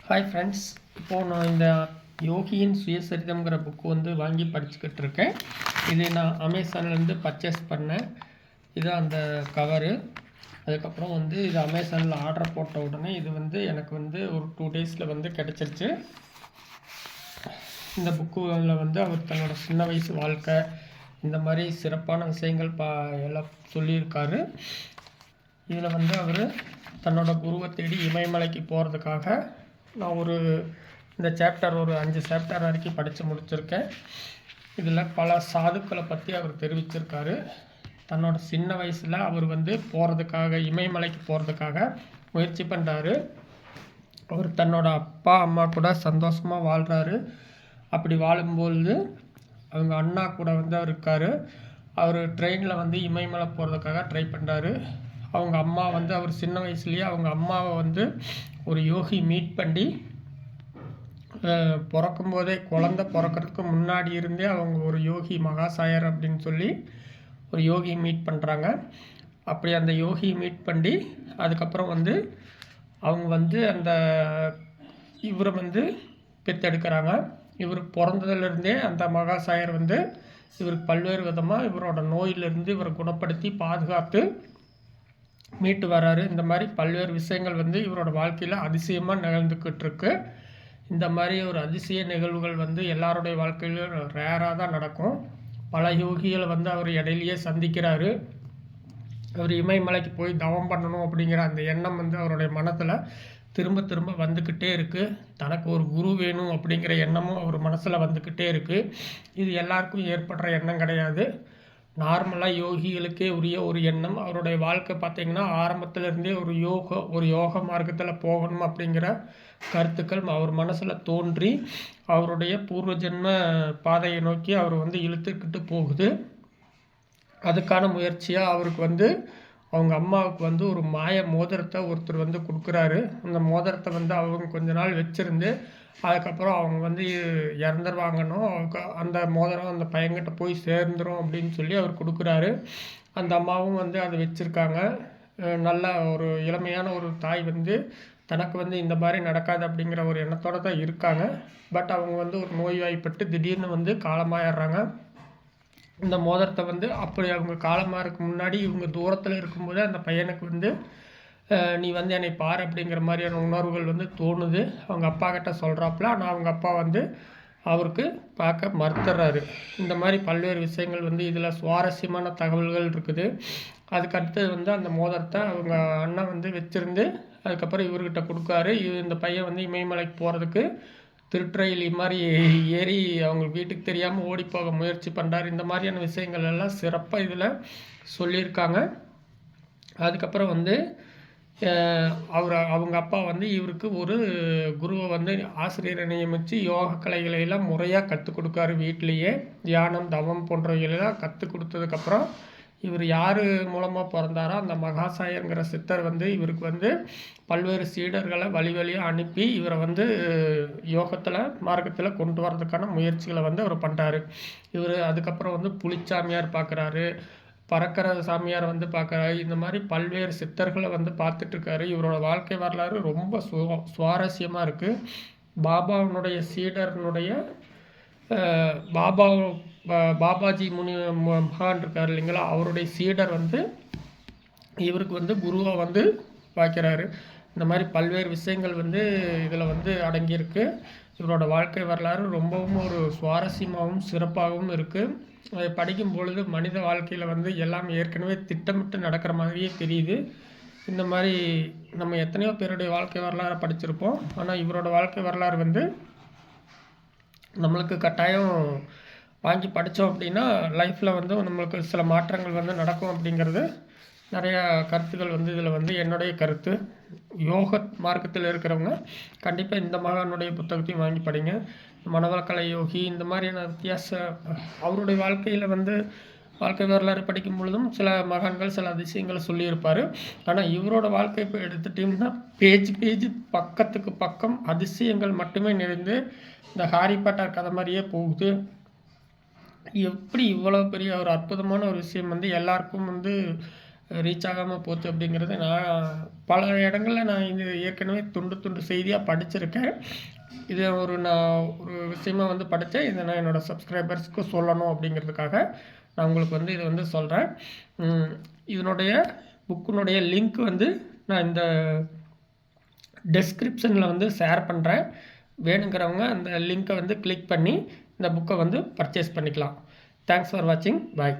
Hi friends, இப்போது நான் இந்த யோகியின் சுயசரிதம்ங்கிற புக்கு வந்து வாங்கி படிச்சுக்கிட்டு இருக்கேன். இது நான் அமேசான்லேருந்து பர்ச்சேஸ் பண்ணேன். இதுதான் அந்த கவரு. அதுக்கப்புறம் வந்து இது அமேசானில் ஆர்டர் போட்ட உடனே இது வந்து எனக்கு வந்து ஒரு 2 டேஸில் வந்து கிடச்சிருச்சு. இந்த புக்கில் வந்து அவர் தன்னோட சின்ன வயசு வாழ்க்கை, இந்த மாதிரி சிறப்பான விஷயங்கள் எல்லாம் சொல்லியிருக்காரு. இதில் வந்து அவர் தன்னோட குருவை தேடி இமயமலைக்கு போகிறதுக்காக நான் இந்த சாப்டர் ஒரு 5 சாப்டர் வரைக்கும் படித்து முடிச்சிருக்கேன். இதில் பல சாதுக்களை பற்றி அவர் தெரிவிச்சிருக்காரு. தன்னோட சின்ன வயசில் அவர் வந்து இமயமலைக்கு போகிறதுக்காக முயற்சி பண்ணுறாரு. அவர் தன்னோட அப்பா அம்மா கூட சந்தோஷமாக வாழ்கிறாரு. அப்படி வாழும்பொழுது அவங்க அண்ணா கூட வந்து அவர் இருக்கார். அவர் ட்ரெயினில் வந்து இமயமலை போகிறதுக்காக ட்ரை பண்ணுறாரு. அவங்க அம்மா வந்து அவர் சின்ன வயசுலேயே அவங்க அம்மாவை வந்து ஒரு யோகி மீட் பண்ணி பிறக்கும்போதே குழந்தை பிறக்கிறதுக்கு முன்னாடி இருந்தே அவங்க ஒரு யோகி மகாசாயர் அப்படின்னு சொல்லி ஒரு யோகி மீட் பண்ணுறாங்க. அப்படி அந்த யோகி மீட் பண்ணி அதுக்கப்புறம் வந்து அவங்க வந்து இவரை வந்து பெற்றெடுக்கிறாங்க. இவர் பிறந்ததுலேருந்தே அந்த மகாசாயர் வந்து இவருக்கு பல்வேறு விதமாக இவரோட நோயிலிருந்து இவரை குணப்படுத்தி பாதுகாத்து மீட்டு வராரு. இந்த மாதிரி பல்வேறு விஷயங்கள் வந்து இவரோட வாழ்க்கையில் அதிசயமாக நிகழ்ந்துக்கிட்டு இருக்கு. இந்த மாதிரி ஒரு அதிசய நிகழ்வுகள் வந்து எல்லாருடைய வாழ்க்கையிலும் ரேராக தான் நடக்கும். பல யோகிகளை வந்து அவர் இடையிலேயே சந்திக்கிறாரு. அவர் இமயமலைக்கு போய் தவம் பண்ணணும் அப்படிங்கிற அந்த எண்ணம் வந்து அவருடைய மனத்தில் திரும்ப திரும்ப வந்துக்கிட்டே இருக்குது. தனக்கு ஒரு குரு வேணும் அப்படிங்கிற எண்ணமும் அவர் மனசில் வந்துக்கிட்டே இருக்குது. இது எல்லாருக்கும் ஏற்படுற எண்ணம் கிடையாது. நார்மலாக யோகிகளுக்கே உரிய ஒரு எண்ணம். அவருடைய வாழ்க்கை பார்த்திங்கன்னா ஆரம்பத்திலேருந்தே ஒரு யோக மார்க்கத்தில் போகணும் அப்படிங்கிற கருத்துக்கள் அவர் மனசில் தோன்றி அவருடைய பூர்வ ஜென்ம பாதையை நோக்கி அவர் வந்து இழுத்துக்கிட்டு போகுது. அதுக்கான முயற்சியாக அவருக்கு வந்து அவங்க அம்மாவுக்கு வந்து ஒரு மாய மோதிரத்தை ஒருத்தர் வந்து கொடுக்குறாரு. அந்த மோதிரத்தை வந்து அவங்க கொஞ்ச நாள் வச்சுருந்து அதுக்கப்புறம் அவங்க வந்து இறந்துருவாங்கன்னும் அந்த மோதிரம் அந்த பையன்கிட்ட போய் சேர்ந்துடும் அப்படின்னு சொல்லி அவர் கொடுக்குறாரு. அந்த அம்மாவும் வந்து அதை வச்சுருக்காங்க. நல்ல ஒரு இளமையான ஒரு தாய் வந்து தனக்கு வந்து இந்த மாதிரி நடக்காது அப்படிங்கிற ஒரு எண்ணத்தோடு தான் இருக்காங்க. பட் அவங்க வந்து ஒரு நோய்வாய்ப்பட்டு திடீர்னு வந்து காலமாயிடுறாங்க. இந்த மோதிரத்தை வந்து அப்படி அவங்க காலமாகிறதுக்கு முன்னாடி இவங்க தூரத்தில் இருக்கும்போது அந்த பையனுக்கு வந்து நீ வந்து என்னை பார் அப்படிங்கிற மாதிரியான உணர்வுகள் வந்து தோணுது. அவங்க அப்பா கிட்ட சொல்கிறாப்புல. ஆனால் அவங்க அப்பா வந்து அவருக்கு பார்க்க மறுத்துறாரு. இந்த மாதிரி பல்வேறு விஷயங்கள் வந்து இதில் சுவாரஸ்யமான தகவல்கள் இருக்குது. அதுக்கடுத்து வந்து அந்த மோதிரத்தை அவங்க அண்ணன் வந்து வச்சுருந்து அதுக்கப்புறம் இவர்கிட்ட கொடுக்காரு. இந்த பையன் வந்து இமயமலைக்கு போகிறதுக்கு திருட்ரயில் மாதிரி ஏறி அவங்க வீட்டுக்கு தெரியாமல் ஓடி போக முயற்சி பண்ணுறாரு. இந்த மாதிரியான விஷயங்கள் எல்லாம் சிறப்பாக இதில் சொல்லியிருக்காங்க. அதுக்கப்புறம் வந்து அவங்க அப்பா வந்து இவருக்கு ஒரு குருவை வந்து ஆசிரியரை நியமித்து யோக கலைகளை எல்லாம் முறையாக கற்றுக் கொடுக்காரு. வீட்டிலையே தியானம் தவம் போன்றவைகளெல்லாம் கற்றுக் கொடுத்ததுக்கப்புறம் இவர் யார் மூலமாக பிறந்தாரோ அந்த மகாசாயங்கிற சித்தர் வந்து இவருக்கு வந்து பல்வேறு சீடர்களை வழியாக அனுப்பி இவரை வந்து மார்க்கத்தில் கொண்டு வரதுக்கான முயற்சிகளை வந்து அவர் பண்ணுறாரு. இவர் அதுக்கப்புறம் வந்து புலிச்சாமியார் பார்க்குறாரு, பறக்கிற சாமியார் வந்து பார்க்குறாரு. இந்த மாதிரி பல்வேறு சித்தர்களை வந்து பார்த்துட்ருக்காரு. இவரோட வாழ்க்கை வரலாறு ரொம்ப சுவாரஸ்யமாக இருக்குது. பாபாவுடைய சீடர்னுடைய பாபாஜி மகான் இருக்கார் இல்லைங்களா, அவருடைய சீடர் வந்து இவருக்கு வந்து குருவாக வந்து பார்க்குறாரு. இந்த மாதிரி பல்வேறு விஷயங்கள் வந்து இதில் வந்து அடங்கியிருக்கு. இவரோட வாழ்க்கை வரலாறு ரொம்பவும் ஒரு சுவாரஸ்யமாகவும் சிறப்பாகவும் இருக்குது. அதை படிக்கும் பொழுது மனித வாழ்க்கையில் வந்து எல்லாம் ஏற்கனவே திட்டமிட்டு நடக்கிற மாதிரியே தெரியுது. இந்த மாதிரி நம்ம எத்தனையோ பேருடைய வாழ்க்கை வரலாறு படிச்சிருப்போம். ஆனால் இவரோட வாழ்க்கை வரலாறு வந்து நம்மளுக்கு கட்டாயம் வாங்கி படித்தோம் அப்படின்னா லைஃப்பில் வந்து நம்மளுக்கு சில மாற்றங்கள் வந்து நடக்கும் அப்படிங்கிறது நிறையா கருத்துக்கள் வந்து இதில் வந்து என்னுடைய கருத்து. யோக மார்க்கத்தில் இருக்கிறவங்க கண்டிப்பாக இந்த மகானுடைய புத்தகத்தையும் வாங்கி படிங்க. மனவளக்கலை யோகி இந்த மாதிரியான அவருடைய வாழ்க்கையில் வந்து வாழ்க்கை வரலாறு படிக்கும் பொழுதும் சில மகான்கள் சில அதிசயங்களை சொல்லியிருப்பார். ஆனால் இவரோட வாழ்க்கை இப்போ எடுத்துட்டிங்கன்னா பேஜ் பக்கத்துக்கு பக்கம் அதிசயங்கள் மட்டுமே நிறைந்து இந்த ஹாரி பாட்டர் கதை மாதிரியே போகுது. எப்படி இவ்வளோ பெரிய ஒரு அற்புதமான ஒரு விஷயம் வந்து எல்லாருக்கும் வந்து ரீச் ஆகாமல் போச்சு அப்படிங்கிறது நான் பல இடங்களில் நான் இது ஏற்கனவே துண்டு செய்தியாக படிச்சிருக்கேன். இதை நான் ஒரு விஷயமா வந்து படித்தேன். இதை நான் என்னோடய சப்ஸ்கிரைபர்ஸ்க்கு சொல்லணும் அப்படிங்கிறதுக்காக நான் உங்களுக்கு வந்து இதை வந்து சொல்கிறேன். இதனுடைய புக்கினுடைய லிங்க் வந்து நான் இந்த டெஸ்கிரிப்ஷனில் வந்து ஷேர் பண்ணுறேன். வேணுங்கிறவங்க அந்த லிங்க்கை வந்து கிளிக் பண்ணி இந்த புக்கை வந்து பர்ச்சேஸ் பண்ணிக்கலாம். தேங்க்ஸ் ஃபார் வாட்சிங். பாய்.